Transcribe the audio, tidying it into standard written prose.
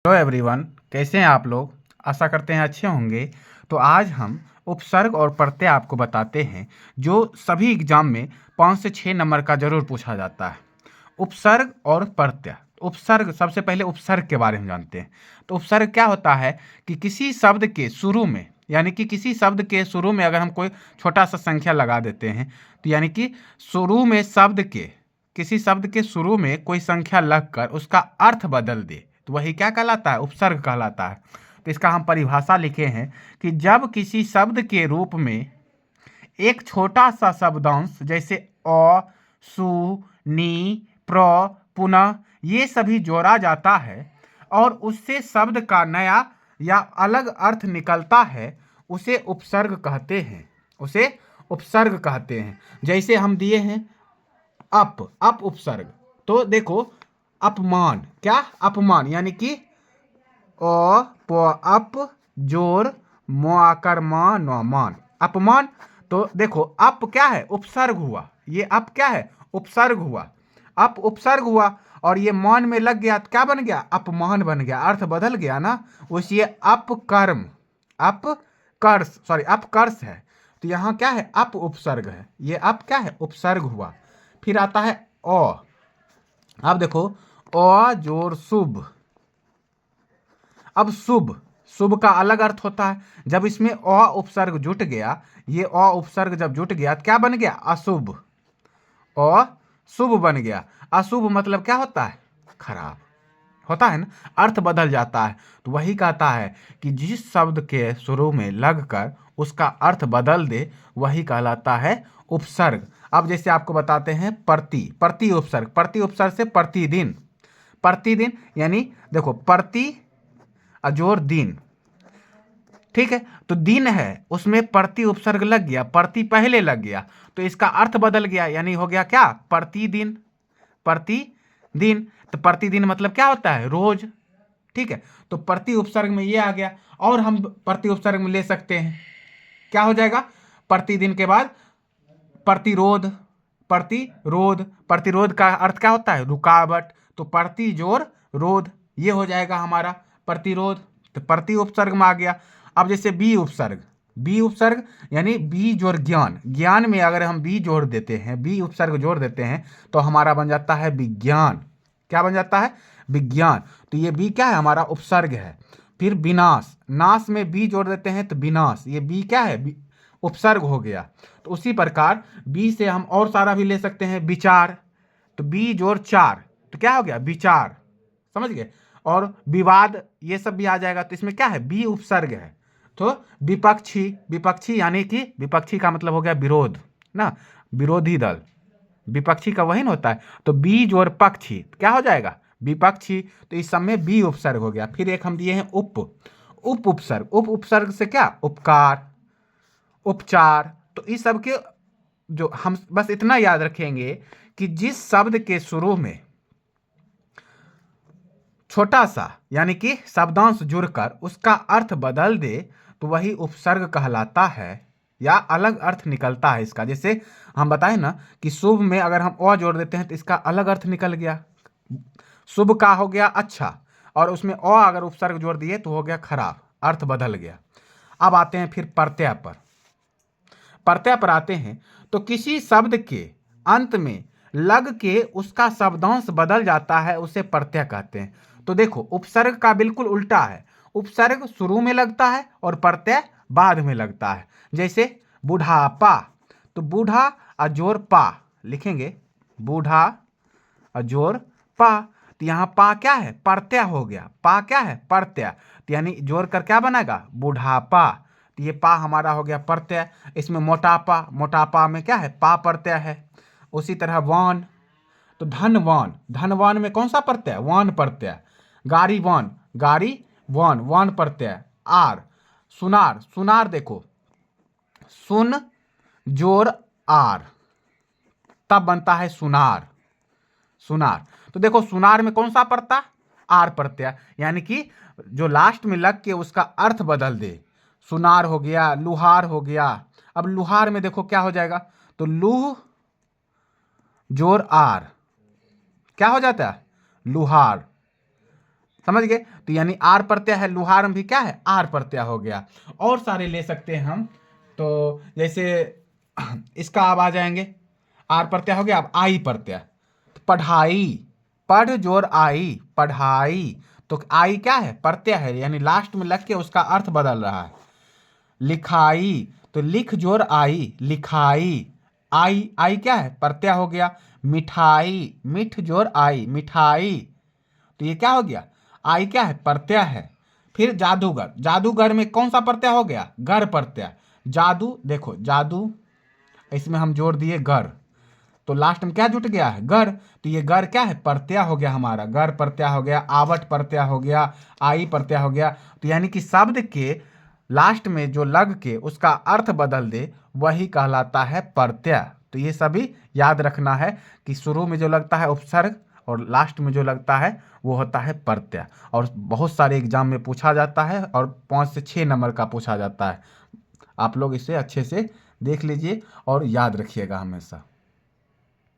Hello everyone, कैसे हैं आप लोग। आशा करते हैं अच्छे होंगे। तो आज हम उपसर्ग और प्रत्यय आपको बताते हैं जो सभी एग्जाम में 5 से 6 नंबर का जरूर पूछा जाता है। उपसर्ग और प्रत्यय। उपसर्ग, सबसे पहले उपसर्ग के बारे में जानते हैं। तो उपसर्ग क्या होता है कि किसी शब्द के शुरू में, यानी कि किसी शब्द के शुरू में अगर हम कोई छोटा सा संख्या लगा देते हैं, तो यानी कि शुरू में किसी शब्द के शुरू में कोई संख्या लगकर उसका अर्थ बदल दे, तो वही क्या कहलाता है, उपसर्ग कहलाता है। तो इसका हम परिभाषा लिखे हैं कि जब किसी शब्द के रूप में एक छोटा सा शब्दांश जैसे अ, सु, नी, प्र, पुनः ये सभी जोड़ा जाता है और उससे शब्द का नया या अलग अर्थ निकलता है, उसे उपसर्ग कहते हैं। उसे उपसर्ग कहते हैं। जैसे हम दिए हैं अप उपसर्ग। तो देखो, अपमान, क्या अपमान, यानी कि अ प अप जोर म आकर मान, अपमान। तो देखो अप क्या है, उपसर्ग हुआ। ये अप क्या है, उपसर्ग हुआ। अप उपसर्ग हुआ और ये मान में लग गया तो क्या बन गया, अपमान बन गया, अर्थ बदल गया ना। उसी अपकर्म, अपकर्ष है। तो यहाँ क्या है, अप उपसर्ग है। ये अप क्या है, उपसर्ग हुआ। फिर आता है अ। अब देखो, अ जोर शुभ। अब शुभ, शुभ का अलग अर्थ होता है। जब इसमें अ उपसर्ग जुट गया, ये अ उपसर्ग जब जुट गया तो क्या बन गया, अशुभ। अशुभ बन गया। अशुभ मतलब क्या होता है, खराब होता है ना, अर्थ बदल जाता है। तो वही कहता है कि जिस शब्द के शुरू में लगकर उसका अर्थ बदल दे, वही कहलाता है उपसर्ग। अब जैसे आपको बताते हैं प्रति उपसर्ग। प्रति उपसर्ग से प्रतिदिन। प्रतिदिन यानी देखो, प्रति अजोर दिन, ठीक है। तो दिन है, उसमें प्रति उपसर्ग लग गया, प्रति पहले लग गया, तो इसका अर्थ बदल गया, यानी हो गया क्या, प्रतिदिन। प्रतिदिन, तो प्रतिदिन मतलब क्या होता है, रोज, ठीक है। तो प्रति उपसर्ग में ये आ गया। और हम प्रति उपसर्ग में ले सकते हैं, क्या हो जाएगा, प्रतिदिन के बाद प्रतिरोध। प्रतिरोध, प्रतिरोध का अर्थ क्या होता है, रुकावट। तो प्रति जोर रोध, ये हो जाएगा हमारा प्रतिरोध। तो प्रति उपसर्ग में आ गया। अब जैसे बी उपसर्ग। बी उपसर्ग यानी बी जोड़ ज्ञान। ज्ञान में अगर हम बी जोड़ देते हैं, बी उपसर्ग जोड़ देते हैं, तो हमारा बन जाता है विज्ञान। क्या बन जाता है, विज्ञान। तो ये बी क्या है, हमारा उपसर्ग है। फिर विनाश, नाश में बी जोड़ देते हैं तो विनाश, ये बी क्या है, उपसर्ग हो गया। तो उसी प्रकार बी से हम और सारा भी ले सकते हैं, विचार। तो बी जोड़ चार, तो क्या हो गया, विचार, समझ गए। और विवाद, ये सब भी आ जाएगा, तो इसमें क्या है, बी उपसर्ग है। तो विपक्षी, विपक्षी यानी कि विपक्षी का मतलब हो गया विरोध ना, विरोधी दल, विपक्षी का वही ना होता है। तो बी जोड़ पक्षी, तो क्या हो जाएगा, विपक्षी। तो इस सब में बी उपसर्ग हो गया। फिर एक हम दिए हैं उप उपसर्ग। उप उपसर्ग से क्या, उपकार, उपचार। तो इस सब के जो हम बस इतना याद रखेंगे कि जिस शब्द के शुरू में छोटा सा यानी कि शब्दांश जुड़कर उसका अर्थ बदल दे, तो वही उपसर्ग कहलाता है, या अलग अर्थ निकलता है इसका। जैसे हम बताए ना कि शुभ में अगर हम अ जोड़ देते हैं तो इसका अलग अर्थ निकल गया, शुभ का हो गया अच्छा, और उसमें अ अगर उपसर्ग जोड़ दिए तो हो गया खराब, अर्थ बदल गया। अब आते हैं फिर प्रत्यय पर। प्रत्यय पर आते हैं, तो किसी शब्द के अंत में लग के उसका शब्दांश बदल जाता है, उसे प्रत्यय कहते हैं। तो देखो, उपसर्ग का बिल्कुल उल्टा है। उपसर्ग शुरू में लगता है और प्रत्यय बाद में लगता है। जैसे बुढ़ापा, तो बूढ़ा अजोर पा लिखेंगे, बूढ़ा अजोर पा। तो यहाँ पा क्या है, प्रत्यय हो गया। पा क्या है, प्रत्यय। तो यानी जोड़ कर क्या बनेगा, बुढ़ापा। तो ये पा हमारा हो गया प्रत्यय। इसमें मोटापा, मोटापा में क्या है, पा प्रत्यय है। उसी तरह वान, तो धनवान, धनवान में कौन सा प्रत्यय, वान प्रत्यय। गाड़ीवान, गाड़ी वान, वान प्रत्यय। आर, सुनार, सुनार देखो, सुन जोर आर, तब बनता है सुनार, सुनार। तो देखो, सुनार में कौन सा प्रत्यय, आर प्रत्यय, यानी कि जो लास्ट में लग के उसका अर्थ बदल दे। सुनार हो गया, लुहार हो गया। अब लुहार में देखो क्या हो जाएगा, तो लूह जोर आर, क्या हो जाता है, लुहार। समझ गए। तो यानी आर प्रत्यय है, लुहार में भी क्या है, आर प्रत्यय हो गया। और सारे ले सकते हैं हम, तो जैसे इसका अब आ जाएंगे, आर प्रत्यय हो गया। अब आई प्रत्यय, तो पढ़ाई, पढ़ जोर आई, पढ़ाई। तो आई क्या है, प्रत्यय है, यानी लास्ट में लग के उसका अर्थ बदल रहा है। लिखाई, तो लिख जोर आई, लिखाई। आई, आई क्या है, प्रत्यय हो गया। मिठाई, मिठ जोर आई, मिठाई। तो ये क्या हो गया, आई क्या है, प्रत्यय है। फिर जादूगर, जादूगर में कौन सा प्रत्यय हो गया, गर प्रत्यय। जादू, देखो जादू, इसमें हम जोड़ दिए गर, तो लास्ट में क्या जुट गया है, गर। तो ये गर क्या है, प्रत्यय हो गया हमारा, गर प्रत्यय हो गया। आवट प्रत्यय हो गया, आई प्रत्यय हो गया। तो यानी कि शब्द के लास्ट में जो लग के उसका अर्थ बदल दे वही कहलाता है प्रत्यय। तो ये सभी याद रखना है कि शुरू में जो लगता है उपसर्ग और लास्ट में जो लगता है वो होता है प्रत्यय। और बहुत सारे एग्जाम में पूछा जाता है और 5 से 6 नंबर का पूछा जाता है। आप लोग इसे अच्छे से देख लीजिए और याद रखिएगा हमेशा।